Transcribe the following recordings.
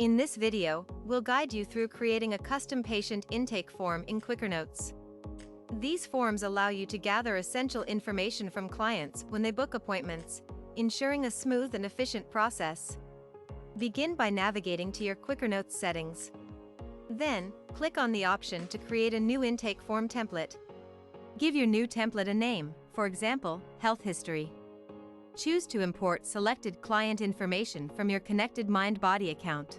In this video, we'll guide you through creating a custom patient intake form in QuickRNotes. These forms allow you to gather essential information from clients when they book appointments, ensuring a smooth and efficient process. Begin by navigating to your QuickRNotes settings. Then, click on the option to create a new intake form template. Give your new template a name, for example, Health History. Choose to import selected client information from your connected MindBody account.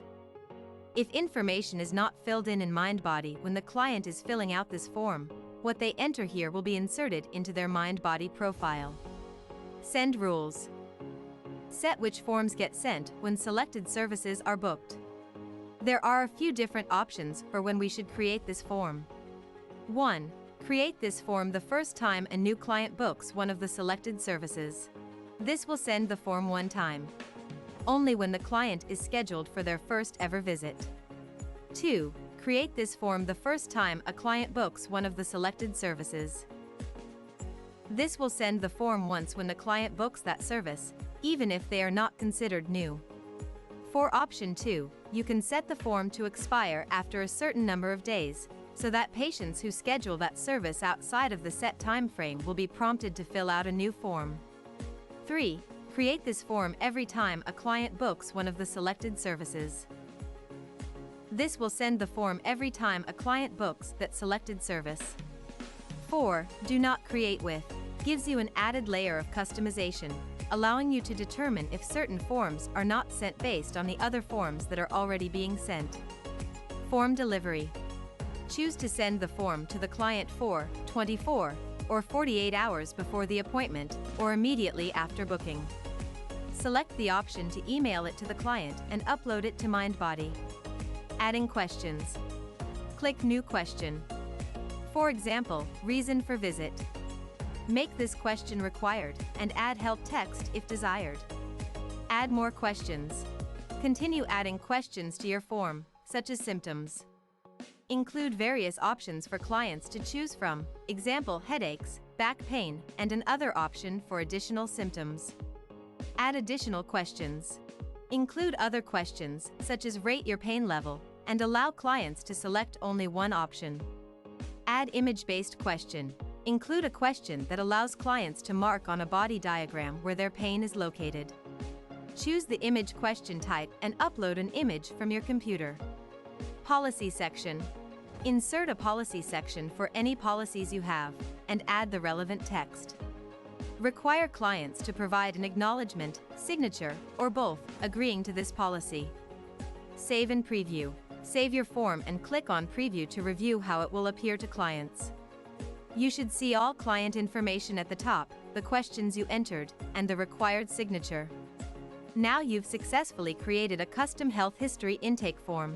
If information is not filled in MindBody when the client is filling out this form, what they enter here will be inserted into their MindBody profile. Send rules. Set which forms get sent when selected services are booked. There are a few different options for when we should create this form. 1. Create this form the first time a new client books one of the selected services. This will send the form one time, only when the client is scheduled for their first ever visit. 2. Create this form the first time a client books one of the selected services. This will send the form once when the client books that service, even if they are not considered new. For option 2, you can set the form to expire after a certain number of days, so that patients who schedule that service outside of the set time frame will be prompted to fill out a new form. 3. Create this form every time a client books one of the selected services. This will send the form every time a client books that selected service. 4. Do not create with. Gives you an added layer of customization, allowing you to determine if certain forms are not sent based on the other forms that are already being sent. Form delivery. Choose to send the form to the client 24 or 48 hours before the appointment or immediately after booking. Select the option to email it to the client and upload it to MindBody. Adding questions. Click New Question. For example, reason for visit. Make this question required and add help text if desired. Add more questions. Continue adding questions to your form, such as symptoms. Include various options for clients to choose from, example headaches, back pain, and another option for additional symptoms. Add additional questions. Include other questions, such as rate your pain level, and allow clients to select only one option. Add image-based question. Include a question that allows clients to mark on a body diagram where their pain is located. Choose the image question type and upload an image from your computer. Policy section. Insert a policy section for any policies you have, and add the relevant text. Require clients to provide an acknowledgement, signature, or both, agreeing to this policy. Save and preview. Save your form and click on Preview to review how it will appear to clients. You should see all client information at the top, the questions you entered, and the required signature. Now you've successfully created a custom health history intake form.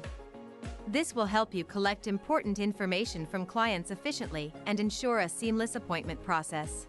This will help you collect important information from clients efficiently and ensure a seamless appointment process.